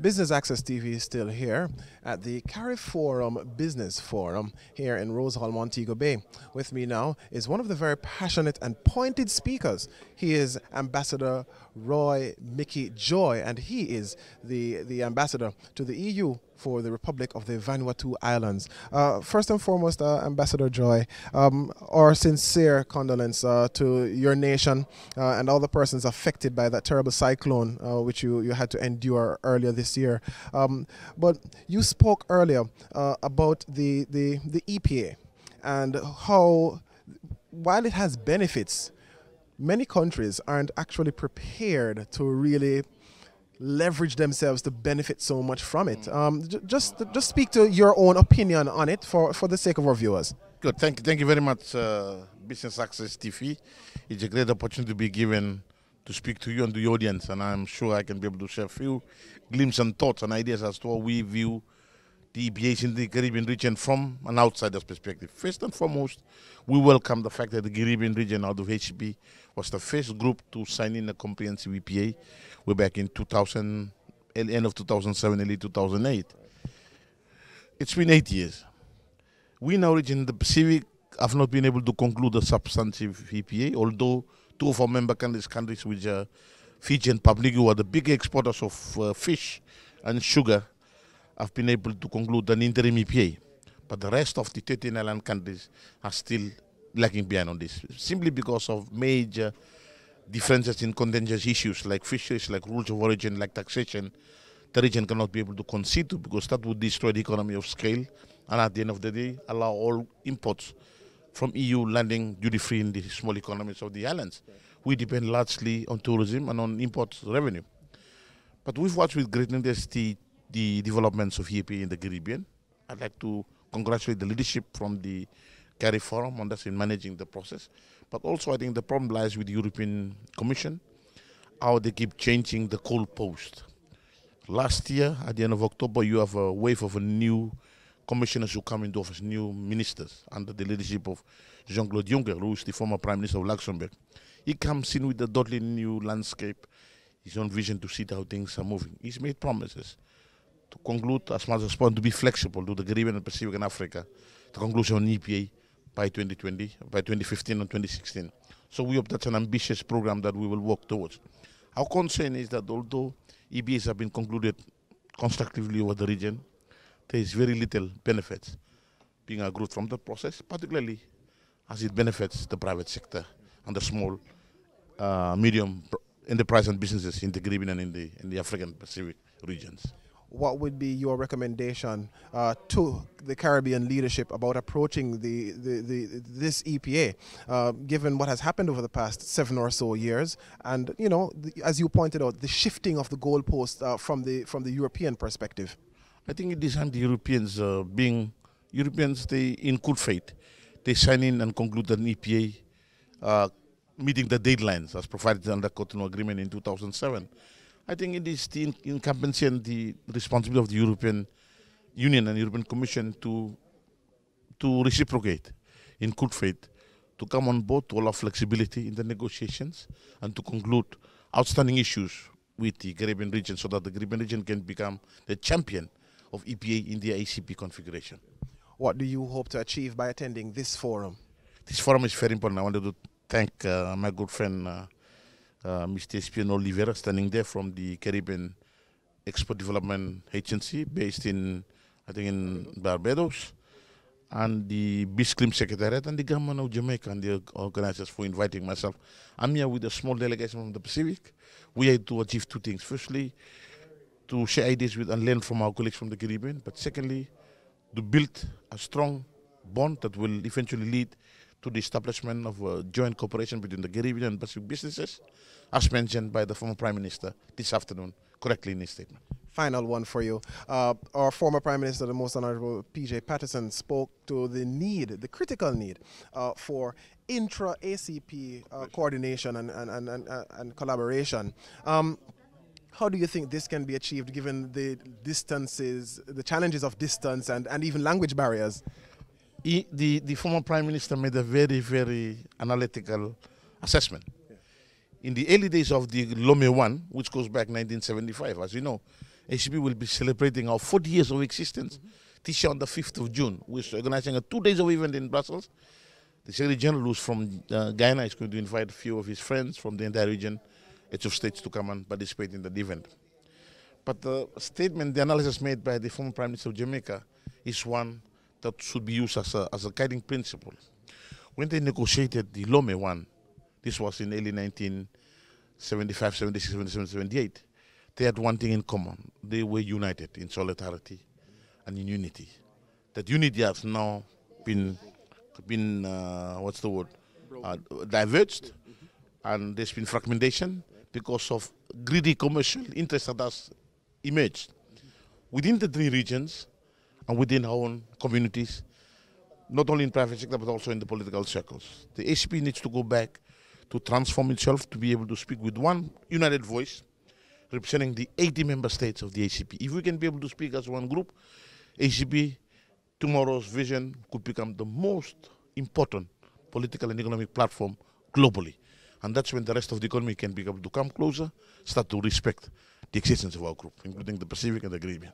Business Access TV is still here at the CARIFORUM Business Forum here in Rose Hall, Montego Bay. With me now is one of the very passionate and pointed speakers. He is Ambassador Roy Mickey Joy, and he is the ambassador to the EU for the Republic of the Vanuatu Islands. First and foremost, Ambassador Joy, our sincere condolence to your nation and all the persons affected by that terrible cyclone which you had to endure earlier this year. But you spoke earlier about the EPA and how, while it has benefits, many countries aren't actually prepared to really leverage themselves to benefit so much from it. Just speak to your own opinion on it for the sake of our viewers. Good. Thank you very much, Business Access TV. It's a great opportunity to be given to speak to you and the audience, and I'm sure I can be able to share a few glimpses and thoughts and ideas as to how we view the EPAs in the Caribbean region from an outsider's perspective. First and foremost, we welcome the fact that the Caribbean region out of HCP was the first group to sign in a comprehensive EPA way back in 2000, end of 2007, early 2008. It's been 8 years. We in our region in the Pacific have not been able to conclude a substantive EPA, although two of our member countries, which are Fiji and Papua New Guinea, who are the big exporters of fish and sugar, have been able to conclude an interim EPA. But the rest of the 13 island countries are still lagging behind on this, simply because of major differences in contentious issues like fisheries, like rules of origin, like taxation. The region cannot be able to concede to, because that would destroy the economy of scale, and at the end of the day allow all imports from EU landing duty-free in the small economies of the islands. We depend largely on tourism and on import revenue. But we've watched with great interest the developments of EPA in the Caribbean. I'd like to congratulate the leadership from the CARIFORUM on this in managing the process. But also I think the problem lies with the European Commission, how they keep changing the goalpost. Last year, at the end of October, you have a wave of new commissioners who come into office, new ministers, under the leadership of Jean-Claude Juncker, who is the former Prime Minister of Luxembourg. He comes in with a totally new landscape, his own vision to see how things are moving. He's made promises to conclude as much as possible, to be flexible to the Caribbean and Pacific and Africa, the conclusion on EPA by 2020, by 2015 and 2016. So we hope that's an ambitious program that we will work towards. Our concern is that although EPAs have been concluded constructively over the region, there is very little benefits being accrued from the process, particularly as it benefits the private sector and the small, medium enterprise and businesses in the Caribbean and in the African Pacific regions. What would be your recommendation to the Caribbean leadership about approaching this EPA, given what has happened over the past 7 or so years, and as you pointed out, the shifting of the goalpost from the European perspective? I think it is time the Europeans, being Europeans, they in good faith, they sign in and conclude an EPA meeting the deadlines as provided under the Cotonou Agreement in 2007. I think it is the incumbency and the responsibility of the European Union and European Commission to reciprocate in good faith, to come on board, to allow flexibility in the negotiations, and to conclude outstanding issues with the Caribbean region, so that the Caribbean region can become the champion of EPA in the ACP configuration. What do you hope to achieve by attending this forum? This forum is very important. I wanted to thank my good friend Mr. Espion Oliveira, standing there from the Caribbean Export Development Agency based in, I think, in Barbados, and the BISCLIM Secretariat and the government of Jamaica and the organizers for inviting myself. I'm here with a small delegation from the Pacific. We are to achieve two things. Firstly, to share ideas with and learn from our colleagues from the Caribbean, but secondly, to build a strong bond that will eventually lead to the establishment of a joint cooperation between the Caribbean and Pacific businesses, as mentioned by the former Prime Minister this afternoon, correctly in his statement. Final one for you. Our former Prime Minister, the Most Honorable P.J. Patterson, spoke to the critical need for intra-ACP coordination and collaboration. How do you think this can be achieved given the distances, the challenges of distance and even language barriers? The former Prime Minister made a very, very analytical assessment. Yeah. In the early days of the Lome 1, which goes back 1975, as you know, ACP will be celebrating our 40 years of existence this year on the 5th of June. We're organizing a 2 days of event in Brussels. The Secretary General, who's from Guyana, is going to invite a few of his friends from the entire region, heads of states, to come and participate in the event. But the statement, the analysis made by the former Prime Minister of Jamaica is one that should be used as a guiding principle. When they negotiated the Lome one, this was in early 1975, 76, 77, 78, they had one thing in common. They were united in solidarity and in unity. That unity has now been diverged, and there's been fragmentation because of greedy commercial interest that has emerged within the three regions and within our own communities, not only in private sector but also in the political circles. The ACP needs to go back to transform itself to be able to speak with one united voice representing the 80 member states of the ACP. If we can be able to speak as one group, ACP, tomorrow's vision could become the most important political and economic platform globally. And that's when the rest of the economy can be able to come closer, start to respect the existence of our group, including the Pacific and the Caribbean.